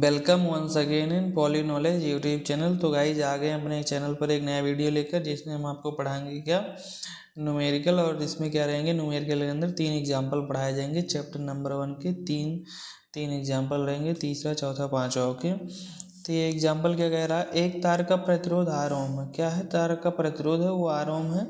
Welcome once again in poly knowledge YouTube channel. तो guys आ गए अपने चैनल पर एक नया वीडियो लेकर, जिसमें हम आपको पढ़ाएंगे क्या न्यूमेरिकल। और इसमें क्या रहेंगे, न्यूमेरिकल के अंदर 3 एग्जाम्पल पढ़ाए जाएंगे। चैप्टर नंबर 1 के तीन एग्जाम्पल रहेंगे, तीसरा चौथा पाँचवा। ओके, तो ये एग्जाम्पल क्या कह रहा है, एक तार का प्रतिरोध आर ओम है। क्या है, तार का प्रतिरोध है वो आर ओम है।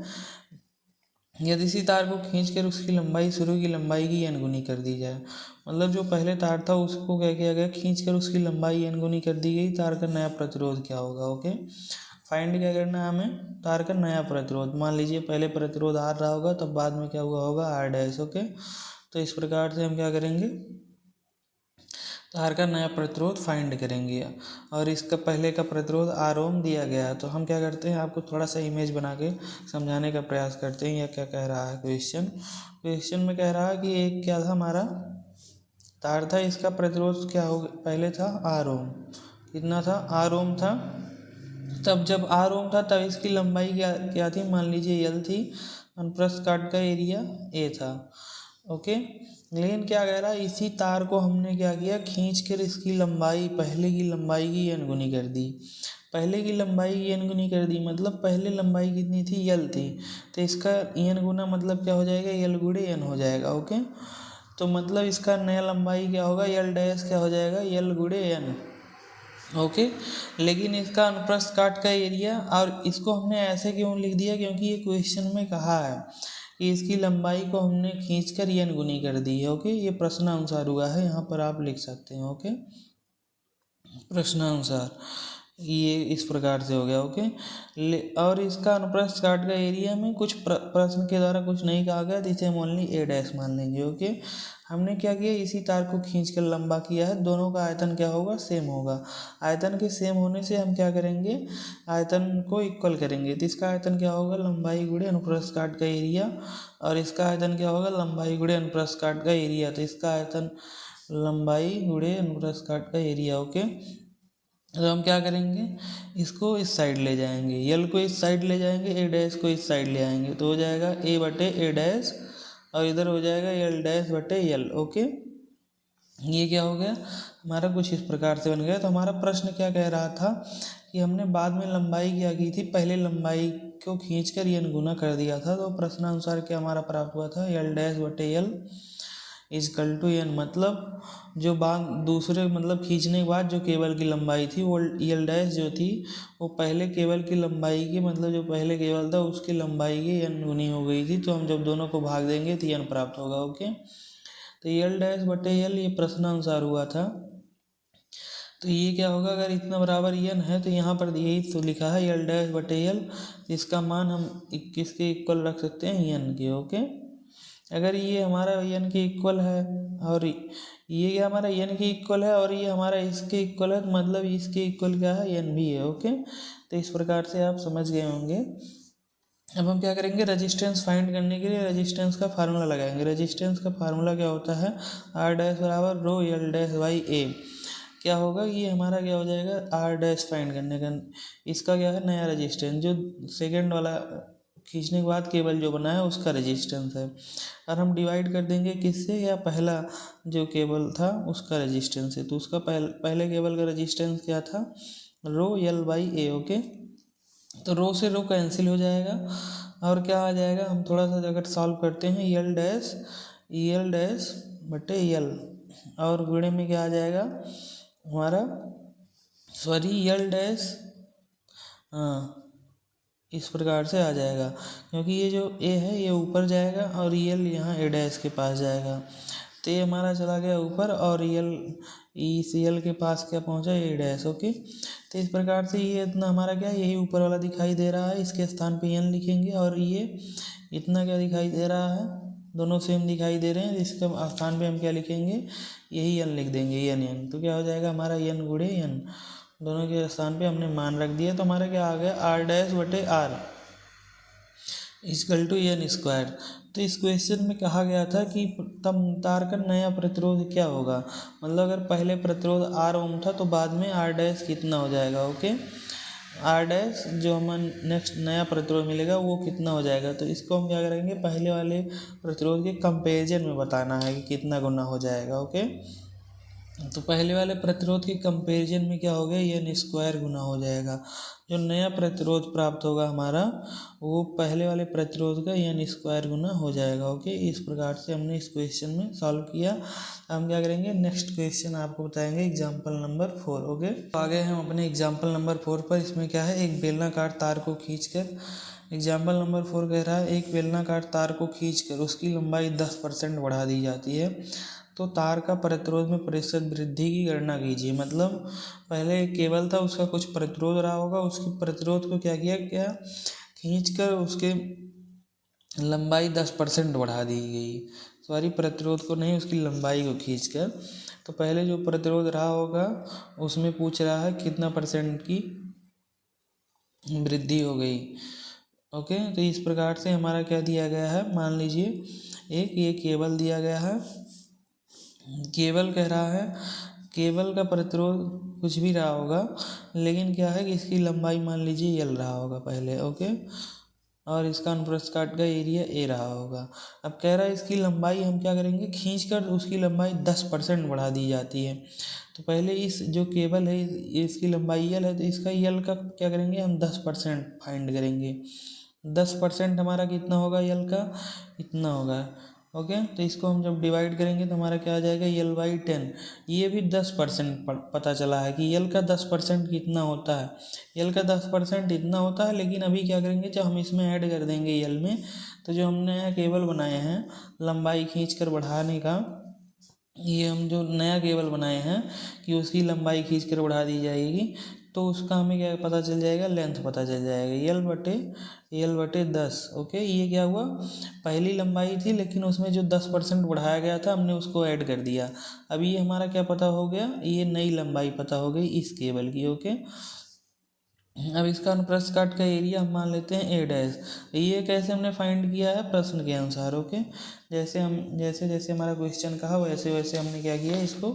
यदि इसी तार को खींचकर उसकी लंबाई शुरू की लंबाई की n गुनी कर दी जाए, मतलब जो पहले तार था उसको क्या किया गया, खींचकर उसकी लंबाई n गुनी कर दी गई, तार का नया प्रतिरोध क्या होगा। ओके, फाइंड क्या करना है हमें, तार का नया प्रतिरोध। मान लीजिए पहले प्रतिरोध आर रहा होगा, तब बाद में क्या हुआ होगा, आर डैश। ओके, तो इस प्रकार से हम क्या करेंगे, तार का नया प्रतिरोध फाइंड करेंगे। और इसका पहले का प्रतिरोध आर ओम दिया गया है, तो हम क्या करते हैं, आपको थोड़ा सा इमेज बना के समझाने का प्रयास करते हैं। या क्या कह रहा है क्वेश्चन में कह रहा है कि एक क्या था, हमारा तार था, इसका प्रतिरोध क्या हो, पहले था आर ओम। कितना था, आर ओम था। तब जब आर ओम था तब इसकी लंबाई क्या थी, मान लीजिए एल थी। अनुप्रस्थ काट का एरिया ए था। ओके, लेकिन क्या कह रहा है, इसी तार को हमने क्या किया, खींच कर इसकी लंबाई, पहले की लंबाई की n गुनी कर दी। पहले की लंबाई की n गुनी कर दी, मतलब पहले लंबाई कितनी थी, l थी, तो इसका n गुना मतलब क्या हो जाएगा, l गुणे n हो जाएगा। ओके, तो मतलब इसका नया लंबाई क्या होगा, l डैश क्या हो जाएगा, l गुणे n। ओके, लेकिन इसका अनुप्रस्थ काट का एरिया, और इसको हमने ऐसे क्यों लिख दिया, क्योंकि ये क्वेश्चन में कहा है कि इसकी लंबाई को हमने खींचकर n गुनी कर दी है। ओके, ये प्रश्नानुसार हुआ है, यहाँ पर आप लिख सकते हैं। ओके, प्रश्नानुसार ये इस प्रकार से हो गया। ओके, और इसका अनुप्रस्थ काट का एरिया में कुछ प्रश्न के द्वारा कुछ नहीं कहा गया, जिसे हम ओनली ए डैश मान लेंगे। ओके, हमने क्या किया, इसी तार को खींचकर लंबा किया है। दोनों का आयतन क्या होगा, सेम होगा। आयतन के सेम होने से हम क्या करेंगे, आयतन को इक्वल करेंगे। तो इसका आयतन क्या होगा, लंबाई गुणे अनुप्रस्थ काट का एरिया, और इसका आयतन क्या होगा, लंबाई गुणे अनुप्रस्थ काट का एरिया। तो इसका आयतन लंबाई गुणे अनुप्रस्थ काट का एरिया। ओके, तो हम क्या करेंगे, इसको इस साइड ले जाएंगे, यल को इस साइड ले जाएंगे, ए डैश को इस साइड ले आएंगे, तो हो जाएगा ए बटे ए डैश, और इधर हो जाएगा यल डैश बटे यल। ओके, ये क्या हो गया हमारा, कुछ इस प्रकार से बन गया। तो हमारा प्रश्न क्या कह रहा था कि हमने बाद में लंबाई क्या की थी, पहले लंबाई को खींचकर n गुना कर दिया था। तो प्रश्नानुसार क्या हमारा प्राप्त हुआ था, यल डैश बटे यल इजकल टू n। मतलब जो बाद दूसरे, मतलब खींचने के बाद जो केबल की लंबाई थी, वो यल डैश जो थी, वो पहले केबल की लंबाई की, मतलब जो पहले केबल था उसकी लंबाई की n गुनी हो गई थी। तो हम जब दोनों को भाग देंगे तो n प्राप्त होगा। ओके, तो यल डैश बटे यल ये प्रश्नानुसार हुआ था। तो ये क्या होगा, अगर इतना बराबर n है, तो यहाँ पर यही तो लिखा है यल डैश बटे यल, इसका मान हम किसके इक्वल रख सकते हैं, n के। ओके, अगर ये हमारा n के इक्वल है, और ये हमारा n के इक्वल है, और ये हमारा इसके इक्वल है, तो मतलब इसके इक्वल क्या है, n भी है। ओके, तो इस प्रकार से आप समझ गए होंगे। अब हम क्या करेंगे, रेजिस्टेंस फाइंड करने के लिए रेजिस्टेंस का फार्मूला लगाएंगे। रेजिस्टेंस का फार्मूला क्या होता है, आर डैश बराबर रो यल डैश बाई ए। क्या होगा, ये हमारा क्या हो जाएगा, आर डैश फाइंड करने का, इसका क्या है, नया रेजिस्टेंस, जो सेकेंड वाला खींचने के बाद केबल जो बना है उसका रेजिस्टेंस है। और हम डिवाइड कर देंगे किससे, या पहला जो केबल था उसका रेजिस्टेंस है, तो उसका पहले केबल का रेजिस्टेंस क्या था, रो यल बाई ए। ओके, तो रो से रो कैंसिल हो जाएगा, और क्या आ जाएगा, हम थोड़ा सा अगर सॉल्व करते हैं, यल डैश बटे यल, और गुणे में क्या आ जाएगा हमारा, सॉरी यल डैश, हाँ इस प्रकार से आ जाएगा, क्योंकि ये जो ए है ये ऊपर जाएगा, और यल यहाँ ए डैश के पास जाएगा। तो ये हमारा चला गया ऊपर, और यल इस यल के पास क्या पहुँचा, ए डैश। ओके, तो इस प्रकार से ये इतना हमारा क्या, यही ऊपर वाला दिखाई दे रहा है, इसके स्थान पे n लिखेंगे, और ये इतना क्या दिखाई दे रहा है, दोनों सेम दिखाई दे रहे हैं, इसके स्थान पे हम क्या लिखेंगे, यही n लिख देंगे, n। तो क्या हो जाएगा हमारा n गुणे n, दोनों के स्थान पे हमने मान रख दिया। तो हमारा क्या आ गया, आर डैश बटे R is equal to n square. तो इस क्वेश्चन में कहा गया था कि तब तार का नया प्रतिरोध क्या होगा, मतलब अगर पहले प्रतिरोध आर ओम था, तो बाद में आर डैश कितना हो जाएगा। ओके, आर डैश जो हमें नेक्स्ट नया प्रतिरोध मिलेगा वो कितना हो जाएगा। तो इसको हम क्या करेंगे, पहले वाले प्रतिरोध के कंपेरिजन में बताना है कि कितना गुना हो जाएगा। ओके, तो पहले वाले प्रतिरोध के कंपैरिजन में क्या हो गया, एन स्क्वायर गुना हो जाएगा। जो नया प्रतिरोध प्राप्त होगा हमारा वो पहले वाले प्रतिरोध का एन स्क्वायर गुना हो जाएगा। ओके, इस प्रकार से हमने इस क्वेश्चन में सॉल्व किया। हम क्या करेंगे, नेक्स्ट क्वेश्चन आपको बताएंगे एग्जाम्पल नंबर 4। ओके, तो आगे हम अपने एग्जाम्पल नंबर 4 पर। इसमें क्या है, एक बेलनाकार तार को खींचकर, एग्जाम्पल नंबर 4 कह रहा है एक बेलनाकार तार को खींचकर उसकी लंबाई 10% बढ़ा दी जाती है, तो तार का प्रतिरोध में प्रतिशत वृद्धि की गणना कीजिए। मतलब पहले एक केबल था, उसका कुछ प्रतिरोध रहा होगा, उसके प्रतिरोध को क्या किया गया, खींचकर उसके लंबाई 10% बढ़ा दी गई। सॉरी, प्रतिरोध को नहीं, उसकी लंबाई को खींचकर। तो पहले जो प्रतिरोध रहा होगा उसमें पूछ रहा है कितना परसेंट की वृद्धि हो गई। ओके, तो इस प्रकार से हमारा क्या दिया गया है, मान लीजिए एक ये केबल दिया गया है। केबल कह रहा है, केबल का प्रतिरोध कुछ भी रहा होगा, लेकिन क्या है कि इसकी लंबाई मान लीजिए यल रहा होगा पहले। ओके, और इसका अनुप्रस्थ काट का एरिया ए रहा होगा। अब कह रहा है इसकी लंबाई हम क्या करेंगे, खींचकर उसकी लंबाई 10% बढ़ा दी जाती है। तो पहले इस जो केबल है इसकी लंबाई यल है, तो इसका यल का क्या करेंगे हम 10% फाइंड करेंगे। 10% हमारा कितना होगा, यल का इतना होगा। ओके, तो इसको हम जब डिवाइड करेंगे तो हमारा क्या आ जाएगा, यल/10। ये भी 10% पता चला है कि यल का 10% कितना होता है। यल का 10% इतना होता है, लेकिन अभी क्या करेंगे, जब हम इसमें ऐड कर देंगे यल में, तो जो हमने केबल बनाए हैं लंबाई खींच कर बढ़ाने का, ये हम जो नया केबल बनाए हैं कि उसकी लंबाई खींच कर बढ़ा दी जाएगी, तो उसका हमें क्या पता चल जाएगा, लेंथ पता चल जाएगा, यल/10। ओके, ये क्या हुआ, पहली लंबाई थी लेकिन उसमें जो 10% बढ़ाया गया था हमने उसको ऐड कर दिया। अब ये हमारा क्या पता हो गया, ये नई लंबाई पता हो गई इस केबल की। ओके, अब इसका अनुप्रस्थ काट का एरिया हम मान लेते हैं a'। ये कैसे हमने फाइंड किया है, प्रश्न के अनुसार। ओके, जैसे जैसे हमारा क्वेश्चन कहा वैसे वैसे हमने क्या किया, इसको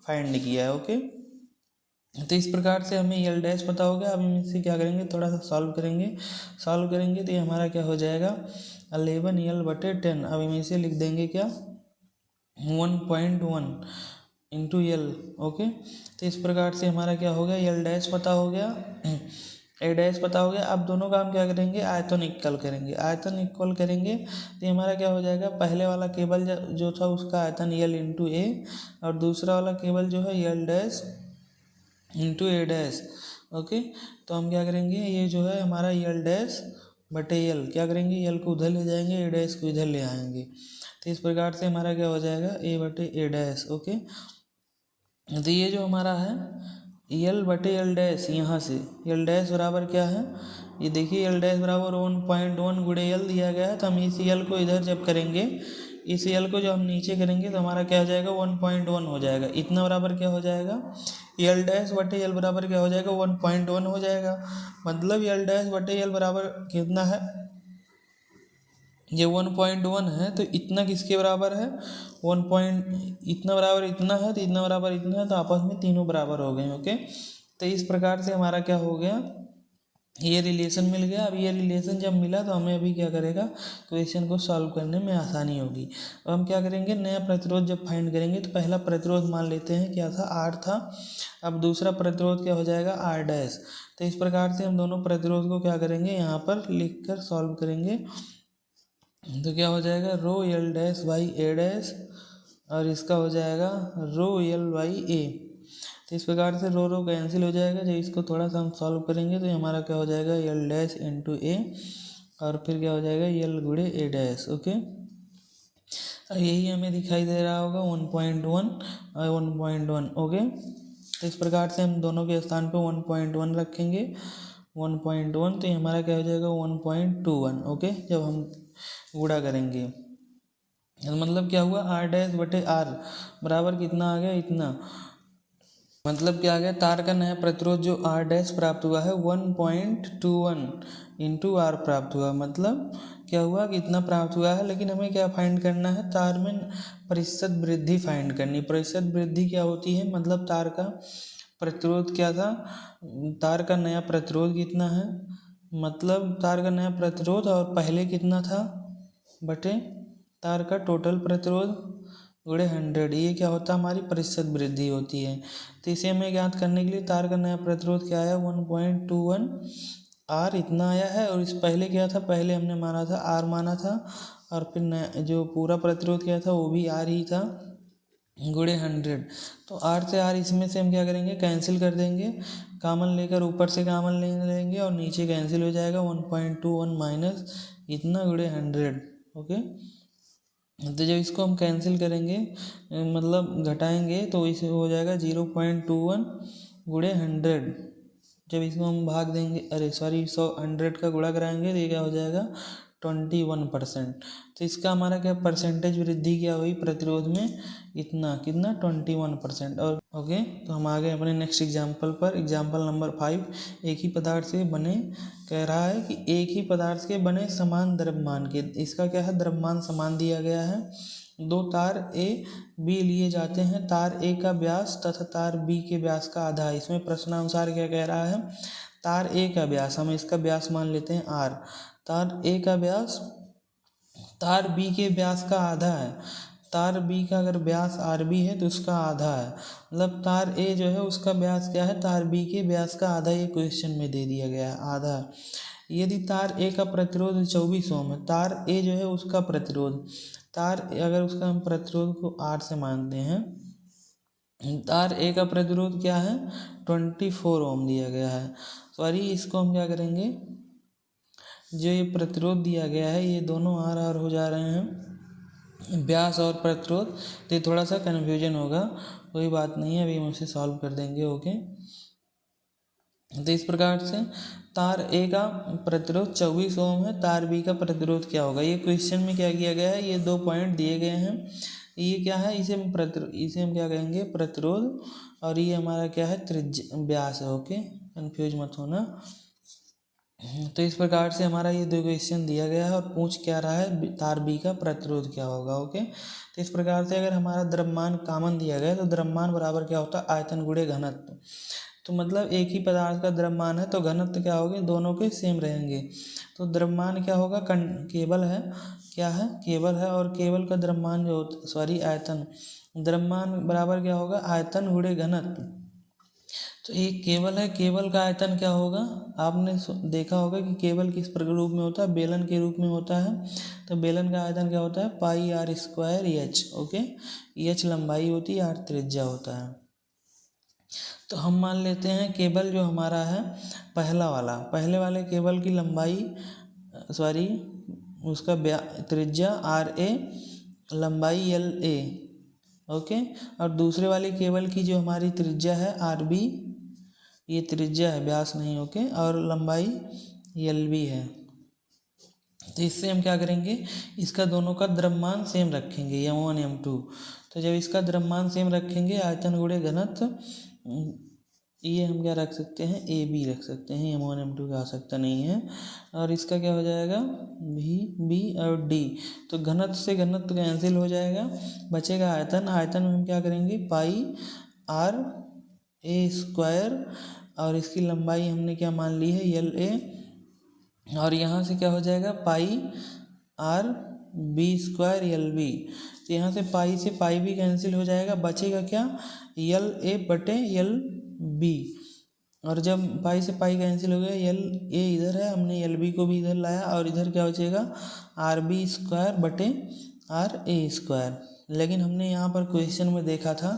फाइंड किया है। ओके, तो इस प्रकार से हमें यल' पता हो गया। अब हम इससे क्या करेंगे, थोड़ा सा सॉल्व करेंगे तो ये हमारा क्या हो जाएगा, 11 यल/10। अब हम इसे लिख देंगे क्या, 1.1 इंटू यल। ओके, तो इस प्रकार से हमारा क्या हो गया, यल' पता हो गया, a' पता हो गया। अब दोनों का हम क्या करेंगे, आयतन इक्वल करेंगे तो ये हमारा क्या हो जाएगा, पहले वाला केबल जो था उसका आयतन यल इंटू ए, और दूसरा वाला केबल जो है यल' इंटू a'। ओके, तो हम क्या करेंगे, ये जो है हमारा यल' क्या करेंगे, यल को उधर ले जाएंगे, a' को इधर ले आएंगे, तो इस प्रकार से हमारा क्या हो जाएगा, a/a'। ओके, तो ये जो हमारा है यल/यल' यहाँ से यल' बराबर क्या है, ये देखिए यल' बराबर 1.1 गुणे यल दिया गया है। तो हम इस यल को इधर जब करेंगे, इस यल को जब हम नीचे करेंगे तो हमारा क्या हो जाएगा, 1.1 हो जाएगा। इतना बराबर क्या हो जाएगा, यल' बराबर क्या हो जाएगा, 1.1 हो जाएगा। मतलब यल' बराबर कितना है, ये 1.1 है, तो इतना किसके बराबर है, इतना बराबर इतना है, तो इतना बराबर इतना है, तो आपस में तीनों बराबर हो गए। ओके, तो इस प्रकार से हमारा क्या हो गया, ये रिलेशन मिल गया। अब ये रिलेशन जब मिला तो हमें अभी क्या करेगा, क्वेश्चन को सॉल्व करने में आसानी होगी। अब हम क्या करेंगे, नया प्रतिरोध जब फाइंड करेंगे तो पहला प्रतिरोध मान लेते हैं क्या था, R था। अब दूसरा प्रतिरोध क्या हो जाएगा, R'। तो इस प्रकार से हम दोनों प्रतिरोध को क्या करेंगे, यहाँ पर लिख कर सॉल्व करेंगे, तो क्या हो जाएगा, ρl'/a', और इसका हो जाएगा ρl/a। तो इस प्रकार से रो कैंसिल हो जाएगा। जब इसको थोड़ा सा हम सॉल्व करेंगे तो ये हमारा क्या हो जाएगा, यल' इंटू ए, और फिर क्या हो जाएगा, यल गुणे a'। ओके, यही हमें दिखाई दे रहा होगा 1.1 और 1.1। ओके, तो इस प्रकार से हम दोनों के स्थान पे 1.1 रखेंगे, 1.1, तो ये हमारा क्या हो जाएगा, 1.21। ओके, जब हम गुणा करेंगे मतलब क्या हुआ, R'/R बराबर कितना आ गया, इतना। मतलब क्या आ गया, तार का नया प्रतिरोध जो R' प्राप्त हुआ है 1.21 इंटू R प्राप्त हुआ। मतलब क्या हुआ, कितना प्राप्त हुआ है, लेकिन हमें क्या फाइंड करना है, तार में प्रतिशत वृद्धि फाइंड करनी। प्रतिशत वृद्धि क्या होती है, मतलब तार का प्रतिरोध क्या था, तार का नया प्रतिरोध कितना है, मतलब तार का नया प्रतिरोध और पहले कितना था बटे तार का टोटल प्रतिरोध। गुणे 100, ये क्या होता है, हमारी प्रतिशत वृद्धि होती है। तो इसे हमें ज्ञात करने के लिए तार का नया प्रतिरोध क्या आया, 1.21 आर इतना आया है। और इस पहले क्या था, पहले हमने माना था आर माना था, और फिर नया जो पूरा प्रतिरोध क्या था वो भी आर ही था, गुणे 100। तो आर से आर इसमें से हम क्या करेंगे, कैंसिल कर देंगे, कॉमन लेकर ऊपर से कॉमन ले लेंगे और नीचे कैंसिल हो जाएगा, 1.21 माइनस इतना गुणे 100। ओके, तो जब इसको हम कैंसिल करेंगे मतलब घटाएंगे तो इसे हो जाएगा 0.21 गुणे 100। जब इसको हम भाग देंगे, अरे सॉरी 100 का गुणा कराएंगे तो ये क्या हो जाएगा 21%। तो इसका हमारा क्या परसेंटेज वृद्धि क्या हुई प्रतिरोध में, इतना कितना 21%। और ओके, तो हम आ गए अपने नेक्स्ट एग्जाम्पल पर। एग्जाम्पल नंबर 5, एक ही पदार्थ से बने, कह रहा है कि एक ही पदार्थ के बने समान द्रव्यमान के, इसका क्या है द्रव्यमान समान दिया गया है। दो तार ए बी लिए जाते हैं, तार ए का व्यास तथा तार बी के व्यास का आधा है। इसमें प्रश्नानुसार क्या कह रहा है, तार ए का व्यास, हम इसका व्यास मान लेते हैं आर, तार ए का व्यास तार बी के व्यास का आधा है। तार बी का अगर व्यास आर बी है तो उसका आधा है, मतलब तार ए जो है उसका व्यास क्या है, तार बी के व्यास का आधा, ये क्वेश्चन में दे दिया गया है आधा। यदि तार ए का प्रतिरोध 24 ओम है, तार ए जो है उसका प्रतिरोध, तार अगर उसका हम प्रतिरोध को आर से मानते हैं, तार ए का प्रतिरोध क्या है 24 ओम दिया गया है। सॉरी, इसको हम क्या करेंगे, जो ये प्रतिरोध दिया गया है ये दोनों आर आर हो जा रहे हैं, व्यास और प्रतिरोध, तो ये थोड़ा सा कन्फ्यूजन होगा, कोई बात नहीं है, अभी हम इसे सॉल्व कर देंगे। ओके, तो इस प्रकार से तार ए का प्रतिरोध 24 ओम है, तार बी का प्रतिरोध क्या होगा, ये क्वेश्चन में क्या किया गया है, ये 2 पॉइंट दिए गए हैं, ये क्या है, इसे हम क्या कहेंगे प्रतिरोध, और ये हमारा क्या है त्रिज्या व्यास है। ओके, कंफ्यूज मत होना। तो इस प्रकार से हमारा ये 2 क्वेश्चन दिया गया है और पूछ क्या रहा है, तार बी का प्रतिरोध क्या होगा। ओके, तो इस प्रकार से अगर हमारा द्रव्यमान कॉमन दिया गया है तो द्रव्यमान बराबर क्या होता है, आयतन गुणे घनत्व। तो मतलब एक ही पदार्थ का द्रव्यमान है तो घनत्व क्या होंगे, दोनों के सेम रहेंगे। तो द्रव्यमान क्या होगा, केवल है, क्या है केवल है, और केवल का द्रव्यमान जो होता, सॉरी आयतन, द्रव्यमान बराबर क्या होगा, आयतन गुणे घनत्व। तो एक केवल है, केवल का आयतन क्या होगा, आपने देखा होगा कि केवल किस रूप में होता है, बेलन के रूप में होता है। तो बेलन का आयतन क्या होता है, pi r square h. Okay, h लंबाई होती है, आर त्रिज्या होता है। तो हम मान लेते हैं केबल जो हमारा है पहले वाले केबल की लंबाई, सॉरी उसका त्रिज्या आर ए, लंबाई एल ए। ओके, और दूसरे वाले केबल की जो हमारी त्रिज्या है आर बी, ये त्रिज्या है व्यास नहीं। ओके, और लंबाई एल बी है। तो इससे हम क्या करेंगे, इसका दोनों का द्रव्यमान सेम रखेंगे, m1 m2। तो जब इसका द्रव्यमान सेम रखेंगे, आयतन गुणे घनत्व, ये हम क्या रख सकते हैं, ए बी रख सकते हैं, m1 m2 का आ सकता नहीं है। और इसका क्या हो जाएगा, भी बी और डी, तो घनत्व से घनत्व कैंसिल हो जाएगा, बचेगा आयतन। आयतन में हम क्या करेंगे, पाई आर ए स्क्वायर, और इसकी लंबाई हमने क्या मान ली है, एल ए, और यहाँ से क्या हो जाएगा, pi are b square l b. तो यहाँ से पाई भी कैंसिल हो जाएगा, बचेगा क्या, एल ए बटे एल बी। और जब पाई से पाई कैंसिल हो गया, एल ए इधर है, हमने एल बी को भी इधर लाया, और इधर क्या बचेगा, आर बी स्क्वायर बटे आर ए स्क्वायर। लेकिन हमने यहाँ पर क्वेश्चन में देखा था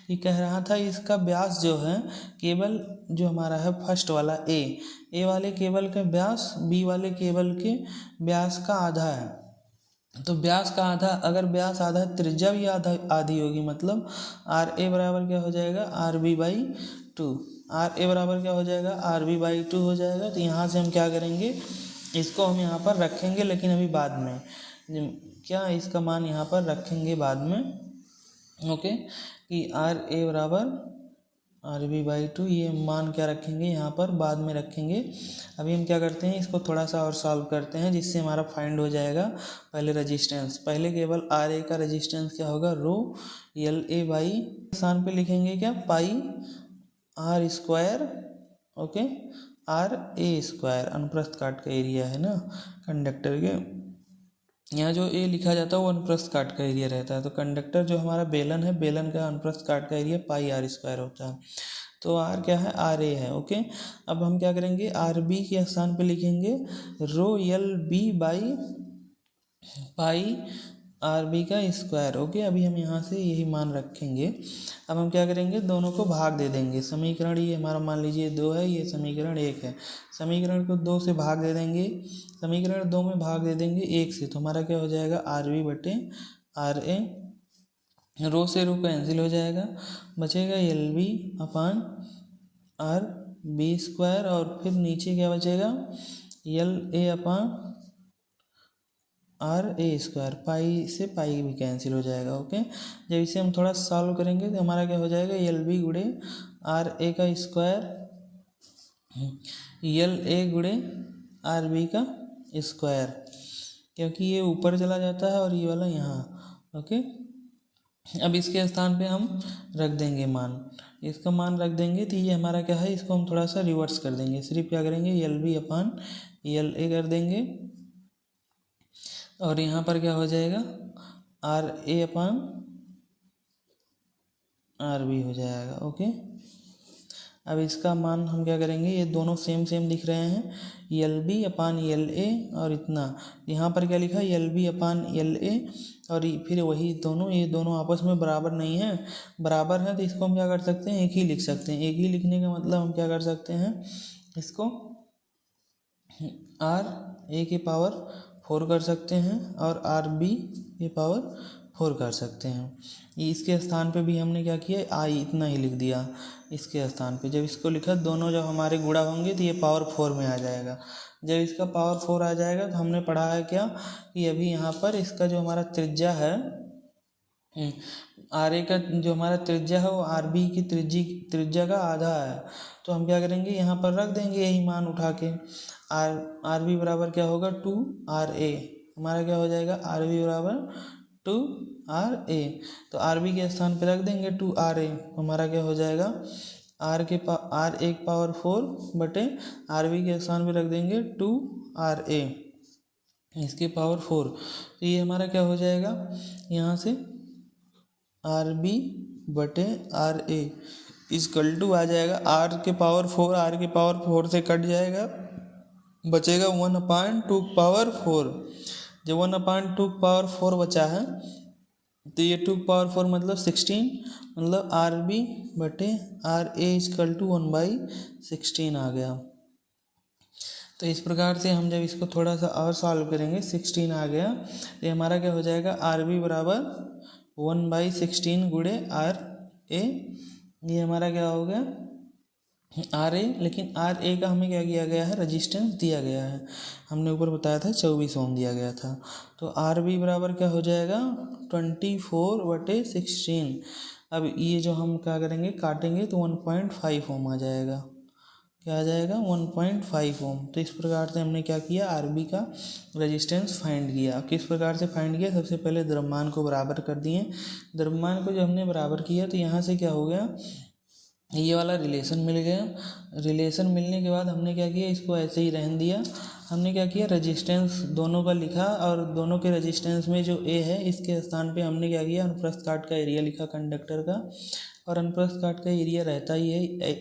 कि कह रहा था इसका व्यास जो है, केवल जो हमारा है फर्स्ट वाला ए वाले केबल का व्यास बी वाले केबल के व्यास का आधा है। तो व्यास का आधा, अगर व्यास आधा है, त्रिज्या भी आधी होगी, मतलब आर ए बराबर क्या हो जाएगा, r B by 2। R A बराबर क्या हो जाएगा, आर बी बाई 2 हो जाएगा। तो यहाँ से हम क्या करेंगे, इसको हम यहाँ पर रखेंगे, लेकिन अभी बाद में क्या इसका मान यहाँ पर रखेंगे बाद में। ओके, कि आर ए बराबर आर बी बाई 2, ये मान क्या रखेंगे यहाँ पर, बाद में रखेंगे। अभी हम क्या करते हैं, इसको थोड़ा सा और सॉल्व करते हैं, जिससे हमारा फाइंड हो जाएगा। पहले रेजिस्टेंस, पहले केवल आर ए का रेजिस्टेंस क्या होगा, रो एल ए बाई, स्थान पे लिखेंगे क्या, pi r square, okay, r a square, अनुप्रस्थ काट का एरिया है ना कंडक्टर के। यहाँ जो ए लिखा जाता है वो अनुप्रस्थ काट का एरिया रहता है। तो कंडक्टर जो हमारा बेलन है, बेलन का अनुप्रस्थ काट का एरिया पाई आर स्क्वायर होता है। तो आर क्या है, आर ए है। ओके, अब हम क्या करेंगे, आर बी के स्थान पे लिखेंगे rho L B by pi are B का स्क्वायर। ओके, अभी हम यहाँ से यही मान रखेंगे। अब हम क्या करेंगे, दोनों को भाग दे देंगे। समीकरण ये हमारा मान लीजिए 2 है, ये समीकरण 1 है। समीकरण को 2 से भाग दे देंगे, समीकरण 2 में भाग दे देंगे 1 से, तो हमारा क्या हो जाएगा, आर बी बटे आर ए। रो से रो कैंसिल हो जाएगा, बचेगा l B upon are b square, और फिर नीचे क्या बचेगा, l a upon r a square. Pi से पाई भी कैंसिल हो जाएगा। ओके, जब इसे हम थोड़ा सॉल्व करेंगे तो हमारा क्या हो जाएगा, एल बी गुड़े आर ए का स्क्वायर, एल ए गुड़े आर बी का स्क्वायर, क्योंकि ये ऊपर चला जाता है और ये वाला यहाँ। ओके, अब इसके स्थान पे हम रख देंगे मान, इसका मान रख देंगे तो ये हमारा क्या है, इसको हम थोड़ा सा रिवर्स कर देंगे। सिर्फ क्या करेंगे, L B upon L A कर देंगे, और यहाँ पर क्या हो जाएगा, R A upon are B हो जाएगा। ओके, अब इसका मान हम क्या करेंगे, ये दोनों सेम सेम दिख रहे हैं, L B upon L A, और इतना यहाँ पर क्या लिखा है, L B upon L A, और फिर वही दोनों, ये दोनों आपस में बराबर नहीं है, बराबर है तो इसको हम क्या कर सकते हैं, एक ही लिख सकते हैं। एक ही लिखने का मतलब हम क्या कर सकते हैं, इसको आर ए के पावर 4 कर सकते हैं और आर बी के पावर 4 कर सकते हैं। ये इसके स्थान पे भी हमने क्या किया, आई इतना ही लिख दिया इसके स्थान पे। जब इसको लिखा, दोनों जब हमारे गुणा होंगे तो ये पावर 4 में आ जाएगा। जब इसका पावर 4 आ जाएगा तो हमने पढ़ा है क्या, कि अभी यहाँ पर इसका जो हमारा त्रिज्या है, आर ए का जो हमारा त्रिज्या है वो आर बी की त्रिज्या का आधा है। तो हम क्या करेंगे, यहाँ पर रख देंगे यही मान उठा के। आर बी बराबर क्या होगा, 2 आर ए। हमारा क्या हो जाएगा, आर बी बराबर 2 आर ए। तो आर बी के स्थान पे रख देंगे 2 आर ए। हमारा क्या हो जाएगा, आर ए पावर 4 बटे आर बी के स्थान पे रख देंगे 2 आर ए, इसके पावर 4। तो ये हमारा क्या हो जाएगा, यहाँ से आर बी बटे आर ए इजकल टू आ जाएगा, आर के पावर 4 आर के पावर 4 से कट जाएगा, बचेगा 1/2 पावर 4। जब 1/2 पावर 4 बचा है तो ये 2 पावर 4 मतलब 16, मतलब आर बी बटे आर ए इजकल टू 1/16 आ गया। तो इस प्रकार से हम जब इसको थोड़ा सा और सॉल्व करेंगे, 16 आ गया, तो हमारा क्या हो जाएगा, आर बी बराबर 1/16 गुणे आर ए। ये हमारा क्या हो गया, आर ए। लेकिन आर ए का हमें क्या किया गया है, रजिस्टेंस दिया गया है, हमने ऊपर बताया था 24 ओम दिया गया था। तो आर बी बराबर क्या हो जाएगा, 24/16। अब ये जो हम क्या करेंगे, काटेंगे तो 1.5 ओम आ जाएगा। क्या आ जाएगा, 1.5 ओम। तो इस प्रकार से हमने क्या किया, आर बी का रेजिस्टेंस फाइंड किया। किस प्रकार से फाइंड किया, सबसे पहले द्रव्यमान को बराबर कर दिए। द्रव्यमान को जब हमने बराबर किया तो यहाँ से क्या हो गया, ये वाला रिलेशन मिल गया। रिलेशन मिलने के बाद हमने क्या किया, इसको ऐसे ही रहने दिया। हमने क्या किया, रेजिस्टेंस दोनों का लिखा, और दोनों के रेजिस्टेंस में जो ए है इसके स्थान पे हमने क्या किया, अनुप्रस्थ काट का एरिया लिखा कंडक्टर का। और अनुप्रस्थ काट का एरिया रहता ही है,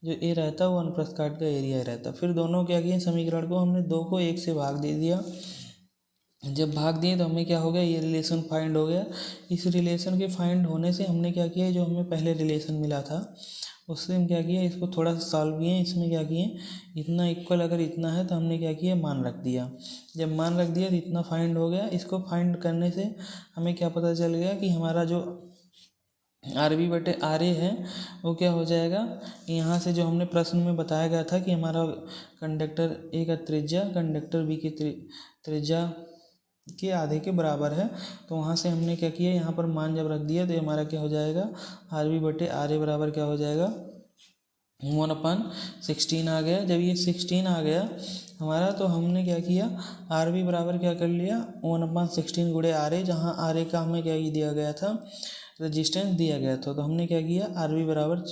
जो ए रहता है वो अनुप्रस्थ काट का एरिया रहता। फिर दोनों क्या किए, समीकरण को हमने 2 को 1 से भाग दे दिया। जब भाग दिए तो हमें क्या हो गया, ये रिलेशन फाइंड हो गया। इस रिलेशन के फाइंड होने से हमने क्या किया, जो हमें पहले रिलेशन मिला था उससे हम क्या किया, इसको थोड़ा सा सॉल्व किए। इसमें क्या किए, इतना इक्वल अगर इतना है तो हमने क्या किया, मान रख दिया। जब मान रख दिया तो इतना फाइंड हो गया। इसको फाइंड करने से हमें क्या पता चल गया कि हमारा जो आर बी बटे आर ए है वो क्या हो जाएगा, यहाँ से जो हमने प्रश्न में बताया गया था कि हमारा कंडक्टर ए का त्रिज्या कंडक्टर बी की त्रिज्या के आधे के बराबर है। तो वहाँ से हमने क्या किया, यहाँ पर मान जब रख दिया तो हमारा क्या हो जाएगा, आर बी बटे आर ए बराबर क्या हो जाएगा, 1/16 आ गया। जब ये 16 आ गया हमारा, तो हमने क्या किया, आर बी बराबर क्या कर लिया, 1/16 गुणे आर ए, जहाँ आर ए का हमें क्या दिया गया था, रजिस्टेंस दिया गया था। तो हमने क्या किया, आर बी बराबर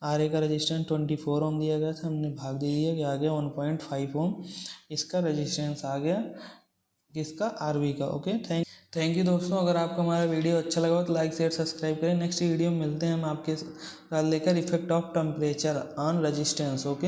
आर ए का रजिस्टेंस 24 ओम दिया गया था, हमने भाग दे दिया कि आ गया 1.5 ओम इसका रजिस्टेंस आ गया। किसका, आरवी का। ओके, थैंक यू दोस्तों। अगर आपको हमारा वीडियो अच्छा लगा हो तो लाइक शेयर सब्सक्राइब करें। नेक्स्ट वीडियो में मिलते हैं हम आपके साथ लेकर effect of temperature on resistance. Okay.